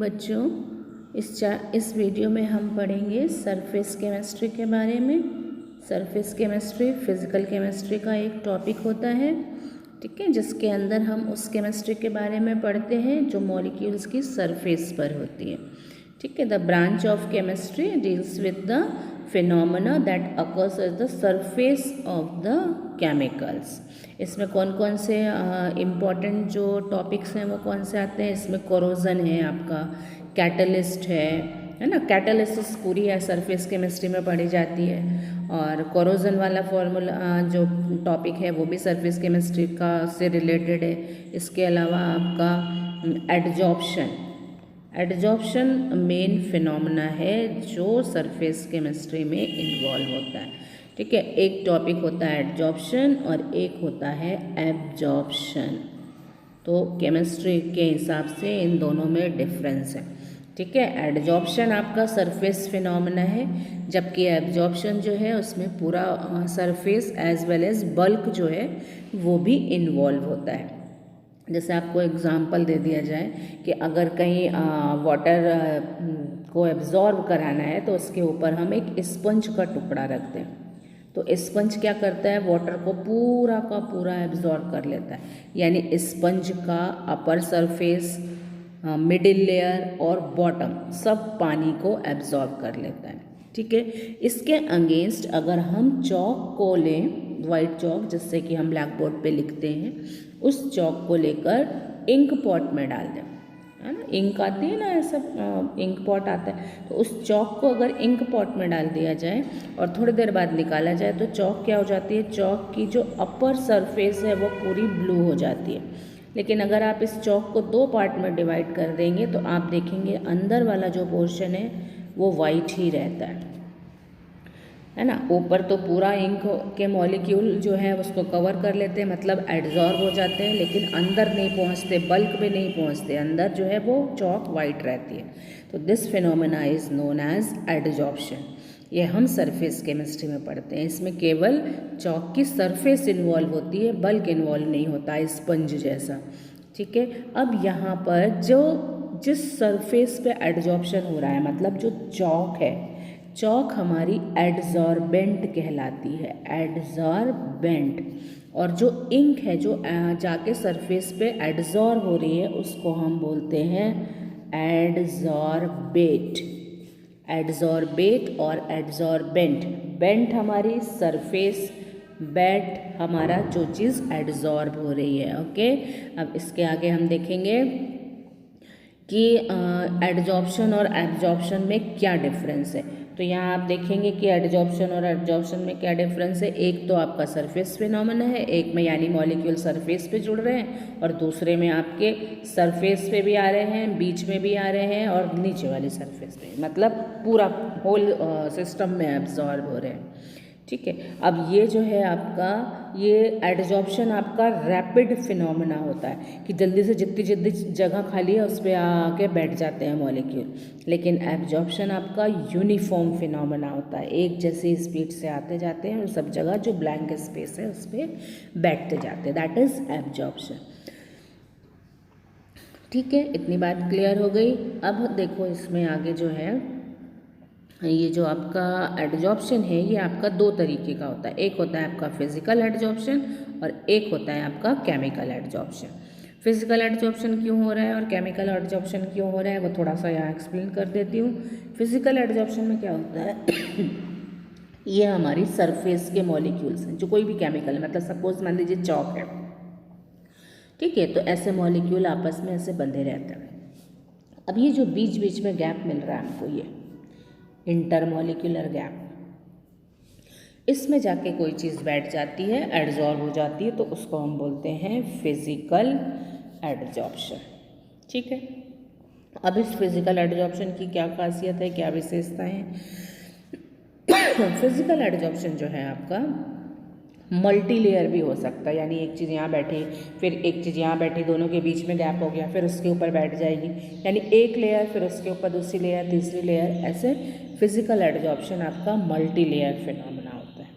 बच्चों, इस वीडियो में हम पढ़ेंगे सरफेस केमिस्ट्री के बारे में। सरफेस केमिस्ट्री फिज़िकल केमिस्ट्री का एक टॉपिक होता है, ठीक है, जिसके अंदर हम उस केमिस्ट्री के बारे में पढ़ते हैं जो मॉलिक्यूल्स की सरफेस पर होती है, ठीक है। The branch of chemistry deals with the phenomena that occurs at the surface of the chemicals. इसमें कौन कौन से इम्पॉर्टेंट जो टॉपिक्स हैं वो कौन से आते हैं? इसमें कोरोजन है, आपका कैटलिस्ट है ना। कैटलिसिस पूरी है सरफेस केमिस्ट्री में पढ़ी जाती है, और कोरोजन वाला फॉर्मूला जो टॉपिक है वो भी सरफेस केमिस्ट्री का से रिलेटेड है। इसके अलावा आपका एडजॉर्प्शन मेन फिनोमेना है जो सरफेस केमिस्ट्री में इन्वॉल्व होता है, ठीक है। एक टॉपिक होता है एडजॉर्प्शन और एक होता है एब्जॉर्प्शन। तो केमिस्ट्री के हिसाब से इन दोनों में डिफरेंस है, ठीक है। एडजॉर्प्शन आपका सरफेस फिनोमेना है, जबकि एब्जॉर्प्शन जो है उसमें पूरा surface as well as bulk जो है वो भी इन्वॉल्व होता है। जैसे आपको एग्जांपल दे दिया जाए कि अगर कहीं वाटर को एब्जॉर्ब कराना है तो उसके ऊपर हम एक स्पंज का टुकड़ा रखते हैं, तो स्पंज क्या करता है? वाटर को पूरा का पूरा एब्जॉर्ब कर लेता है, यानी स्पंज का अपर सरफेस, मिडिल लेयर और बॉटम सब पानी को एब्जॉर्ब कर लेता है, ठीक है। इसके अगेंस्ट अगर हम चॉक को लें, वाइट चॉक जिससे कि हम ब्लैक बोर्ड पे लिखते हैं, उस चॉक को लेकर इंक पॉट में डाल दें, है ना। इंक आती है ना, ऐसा इंक पॉट आता है, तो उस चॉक को अगर इंक पॉट में डाल दिया जाए और थोड़ी देर बाद निकाला जाए तो चॉक क्या हो जाती है? चॉक की जो अपर सरफेस है वो पूरी ब्लू हो जाती है। लेकिन अगर आप इस चॉक को दो पार्ट में डिवाइड कर देंगे तो आप देखेंगे अंदर वाला जो पोर्शन है वो वाइट ही रहता है ना। ऊपर तो पूरा इंक के मॉलिक्यूल जो है उसको कवर कर लेते हैं, मतलब एड्जॉर्ब हो जाते हैं, लेकिन अंदर नहीं पहुंचते, बल्क में नहीं पहुंचते, अंदर जो है वो चॉक वाइट रहती है। तो this phenomena is known as adsorption. ये हम सरफेस केमिस्ट्री में पढ़ते हैं। इसमें केवल चॉक की सरफेस इन्वॉल्व होती है, बल्क इन्वॉल्व नहीं होता स्पंज जैसा, ठीक है। अब यहाँ पर जिस सरफेस पे एडजॉर्प्शन हो रहा है, मतलब जो चॉक है, चॉक हमारी एडजॉर्बेंट कहलाती है, एडजॉर्बेंट। और जो इंक है जो जाके सरफेस पे एडजॉर्ब हो रही है उसको हम बोलते हैं एडजॉर्बेट। एडजॉर्बेट और एडजॉर्बेंट, बेंट हमारी सरफेस, बैट हमारा जो चीज़ एडजॉर्ब हो रही है, ओके। अब इसके आगे हम देखेंगे कि एडजॉर्प्शन और एब्जॉर्प्शन में क्या डिफरेंस है। तो यहाँ आप देखेंगे कि एडजॉर्प्शन और एब्जॉर्प्शन में क्या डिफरेंस है। एक तो आपका सरफेस फिनोमेना है, एक में यानी मॉलिक्यूल सरफेस पे जुड़ रहे हैं, और दूसरे में आपके सरफेस पे भी आ रहे हैं, बीच में भी आ रहे हैं, और नीचे वाली सरफेस पे, मतलब पूरा होल सिस्टम में एब्जॉर्ब हो रहे हैं, ठीक है। अब ये जो है आपका, ये एडजॉर्प्शन आपका रैपिड फिनोमेना होता है कि जल्दी से जितनी जगह खाली है उस पर आके बैठ जाते हैं मॉलिक्यूल। लेकिन एब्जॉर्प्शन आपका यूनिफॉर्म फिनोमेना होता है, एक जैसी स्पीड से आते जाते हैं और सब जगह जो ब्लैंक स्पेस है उस पर बैठते जाते हैं, दैट इज एब्जॉर्प्शन, ठीक है। इतनी बात क्लियर हो गई। अब देखो इसमें आगे जो है, ये जो आपका एडजॉर्प्शन है ये आपका दो तरीके का होता है। एक होता है आपका फिजिकल एडजॉर्प्शन और एक होता है आपका केमिकल एडजॉर्प्शन। फिजिकल एडजॉर्प्शन क्यों हो रहा है और केमिकल एडजॉर्प्शन क्यों हो रहा है वो थोड़ा सा यहाँ एक्सप्लेन कर देती हूँ। फिजिकल एडजॉर्प्शन में क्या होता है ये हमारी सरफेस के मॉलिक्यूल्स हैं, जो कोई भी केमिकल, मतलब सपोज मान लीजिए चॉक है, ठीक है, तो ऐसे मॉलिक्यूल आपस में ऐसे बंधे रहते हैं। अब ये जो बीच बीच में गैप मिल रहा है हमको, ये इंटरमॉलिक्यूलर गैप, इसमें जाके कोई चीज़ बैठ जाती है, एड्जॉर्ब हो जाती है, तो उसको हम बोलते हैं फिजिकल एडजॉर्प्शन, ठीक है। अब इस फिजिकल एडजॉर्प्शन की क्या खासियत है, क्या विशेषताएं हैं? फिजिकल एडजॉर्प्शन जो है आपका मल्टी लेयर भी हो सकता है, यानी एक चीज़ यहाँ बैठी फिर एक चीज़ यहाँ बैठी, दोनों के बीच में गैप हो गया, फिर उसके ऊपर बैठ जाएगी, यानी एक लेयर फिर उसके ऊपर दूसरी लेयर, तीसरी लेयर, ऐसे फिजिकल एडजॉर्प्शन आपका मल्टी लेयर फिनोमेना होता है,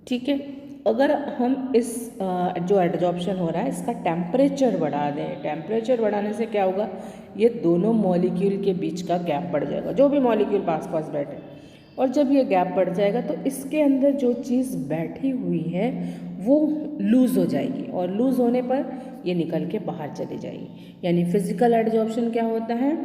ठीक है। अगर हम इस जो एडजॉर्प्शन हो रहा है इसका टेम्परेचर बढ़ा दें, टेम्परेचर बढ़ाने से क्या होगा, ये दोनों मॉलिक्यूल के बीच का गैप बढ़ जाएगा, जो भी मॉलिक्यूल पास पास बैठे। और जब ये गैप बढ़ जाएगा तो इसके अंदर जो चीज़ बैठी हुई है वो लूज़ हो जाएगी, और लूज़ होने पर ये निकल के बाहर चली जाएगी। यानी फिजिकल एडजॉर्प्शन क्या होता है,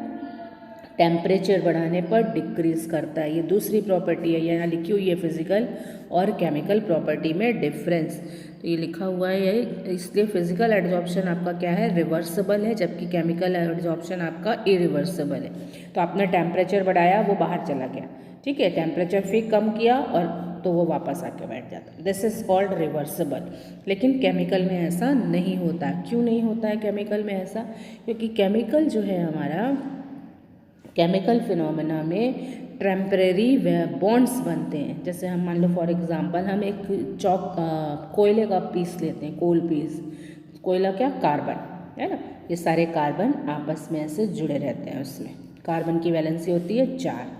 टेम्परेचर बढ़ाने पर डिक्रीज़ करता है। ये दूसरी प्रॉपर्टी है, यहाँ लिखी हुई है फिजिकल और केमिकल प्रॉपर्टी में डिफरेंस। तो ये लिखा हुआ है, इसलिए फिजिकल एडजॉर्प्शन आपका क्या है, रिवर्सिबल है, जबकि केमिकल एडजॉर्प्शन आपका इरिवर्सिबल है। तो आपने टेम्परेचर बढ़ाया, वो बाहर चला गया, ठीक है, टेम्परेचर फिर कम किया और तो वो वापस आके बैठ जाता है। This is called reversible. लेकिन केमिकल में ऐसा नहीं होता। क्यों नहीं होता है केमिकल में ऐसा? क्योंकि केमिकल जो है हमारा, केमिकल फिनोमेना में टेम्परेरी बॉन्ड्स बनते हैं। जैसे हम मान लो फॉर एग्जांपल हम एक कोयले का पीस लेते हैं, कोल पीस। कोयला क्या, कार्बन है ना, ये सारे कार्बन आपस में ऐसे जुड़े रहते हैं। उसमें कार्बन की वैलेंसी होती है 4,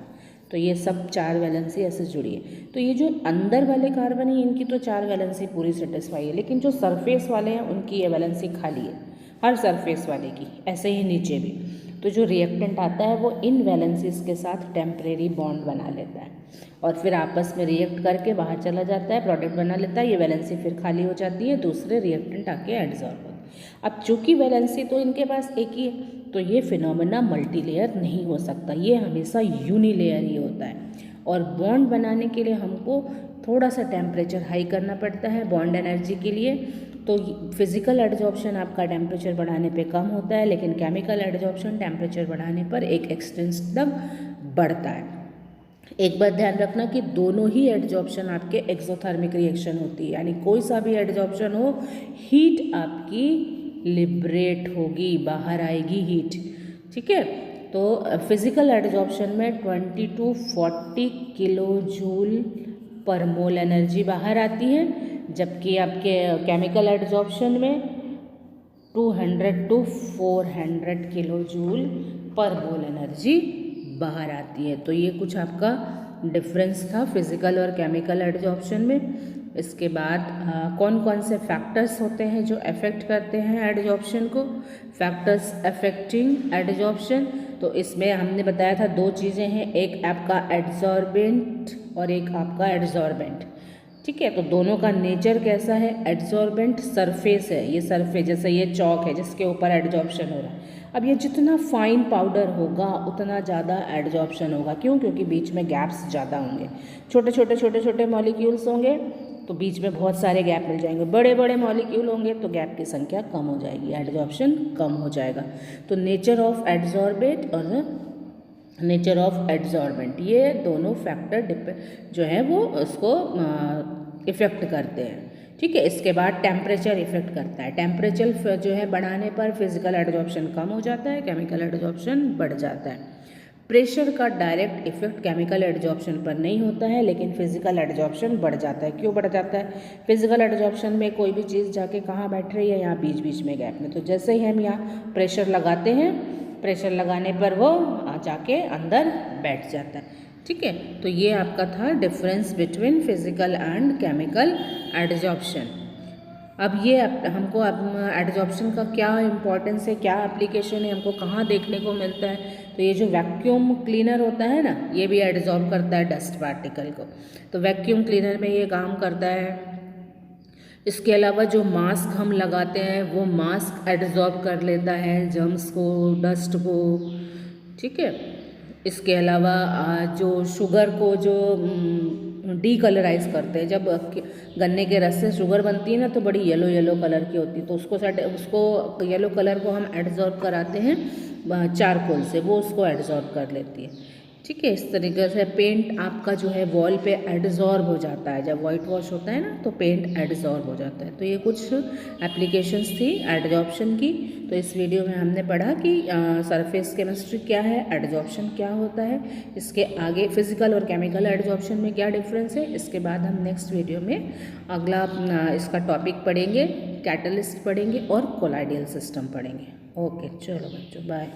तो ये सब 4 वैलेंसी ऐसे जुड़ी है। तो ये जो अंदर वाले कार्बन है इनकी तो 4 वैलेंसी पूरी सेटिस्फाई है, लेकिन जो सरफेस वाले हैं उनकी ये वैलेंसी खाली है, हर सरफेस वाले की। ऐसे ही नीचे भी। तो जो रिएक्टेंट आता है वो इन वैलेंसीज के साथ टेम्परेरी बॉन्ड बना लेता है और फिर आपस में रिएक्ट करके बाहर चला जाता है, प्रोडक्ट बना लेता है। ये वैलेंसी फिर खाली हो जाती है, दूसरे रिएक्टेंट आके एडजॉर्ब होते हैं। अब चूँकि वैलेंसी तो इनके पास एक ही है, तो ये फिनोमेना मल्टीलेयर नहीं हो सकता, ये हमेशा यूनिलेयर ही होता है। और बॉन्ड बनाने के लिए हमको थोड़ा सा टेम्परेचर हाई करना पड़ता है बॉन्ड एनर्जी के लिए। तो फिजिकल एडजॉर्प्शन आपका टेम्परेचर बढ़ाने पे कम होता है, लेकिन केमिकल एडजॉर्प्शन टेम्परेचर बढ़ाने पर एक एक्सटेंस तक बढ़ता है। एक बात ध्यान रखना कि दोनों ही एडजॉर्प्शन आपके एक्सोथर्मिक रिएक्शन होती है, यानी कोई सा भी एडजॉर्प्शन हो, हीट आपकी लिबरेट होगी, बाहर आएगी हीट, ठीक है। तो फिजिकल एडजॉर्प्शन में 20 to 40 किलो जूल पर मोल एनर्जी बाहर आती है, जबकि आपके केमिकल एडजॉर्प्शन में 200 to 400 किलो जूल पर मोल एनर्जी बाहर आती है। तो ये कुछ आपका डिफरेंस था फिजिकल और केमिकल एडजॉर्प्शन में। इसके बाद कौन कौन से फैक्टर्स होते हैं जो अफेक्ट करते हैं एडजॉर्प्शन को, फैक्टर्स अफेक्टिंग एडजॉर्प्शन। तो इसमें हमने बताया था 2 चीज़ें हैं, एक आपका एडजॉर्बेंट और एक आपका एडजॉर्बेंट, ठीक है। तो दोनों का नेचर कैसा है, एडजॉर्बेंट सरफेस है, ये सरफेस, जैसे ये चौक है जिसके ऊपर एडजॉर्प्शन हो रहा है। अब ये जितना फाइन पाउडर होगा उतना ज़्यादा एडजॉर्प्शन होगा। क्यों? क्योंकि बीच में गैप्स ज़्यादा होंगे। छोटे छोटे मॉलिक्यूल्स होंगे तो बीच में बहुत सारे गैप मिल जाएंगे। बड़े बड़े मॉलिक्यूल होंगे तो गैप की संख्या कम हो जाएगी, एडजॉर्प्शन कम हो जाएगा। तो नेचर ऑफ एडजॉर्बेट और नेचर ऑफ एडजॉर्बेंट, ये दोनों फैक्टर जो है वो उसको इफ़ेक्ट करते हैं, ठीक है। इसके बाद टेम्परेचर इफेक्ट करता है। टेम्परेचर जो है बढ़ाने पर फिजिकल एडजॉर्प्शन कम हो जाता है, केमिकल एडजॉर्प्शन बढ़ जाता है। प्रेशर का डायरेक्ट इफेक्ट केमिकल एडजॉर्प्शन पर नहीं होता है, लेकिन फिजिकल एडजॉर्प्शन बढ़ जाता है। क्यों बढ़ जाता है? फिजिकल एडजॉर्प्शन में कोई भी चीज़ जाके कहाँ बैठ रही है, यहाँ बीच बीच में गैप में। तो जैसे ही हम यहाँ प्रेशर लगाते हैं, प्रेशर लगाने पर वो जाके अंदर बैठ जाता है, ठीक है। तो ये आपका था difference between physical and chemical adsorption. अब ये हमको एडजॉर्प्शन का क्या इम्पोर्टेंस है, क्या एप्लीकेशन है, हमको कहाँ देखने को मिलता है? तो ये जो वैक्यूम क्लीनर होता है ना, ये भी एडजॉर्ब करता है डस्ट पार्टिकल को। तो वैक्यूम क्लीनर में ये काम करता है। इसके अलावा जो मास्क हम लगाते हैं वो मास्क एडजॉर्ब कर लेता है जर्म्स को, डस्ट को, ठीक है। इसके अलावा जो शुगर को जो डीकलराइज करते हैं, जब गन्ने के रस से शुगर बनती है ना तो बड़ी येलो येलो कलर की होती है, तो उसको येलो कलर को हम एडजॉर्ब कराते हैं चारकोल से, वो उसको एडजॉर्ब कर लेती है, ठीक है। इस तरीके से पेंट आपका जो है वॉल पे एडजॉर्ब हो जाता है, जब वाइट वॉश होता है ना तो पेंट एडजॉर्ब हो जाता है। तो ये कुछ एप्लीकेशंस थी एडजॉर्प्शन की। तो इस वीडियो में हमने पढ़ा कि सरफेस केमिस्ट्री क्या है, एडजॉर्प्शन क्या होता है, इसके आगे फिजिकल और केमिकल एडजॉर्प्शन में क्या डिफरेंस है। इसके बाद हम नेक्स्ट वीडियो में अगला इसका टॉपिक पढ़ेंगे, कैटलिस्ट पढ़ेंगे और कोलाइडियल सिस्टम पढ़ेंगे। ओके, चलो बच्चों, बाय।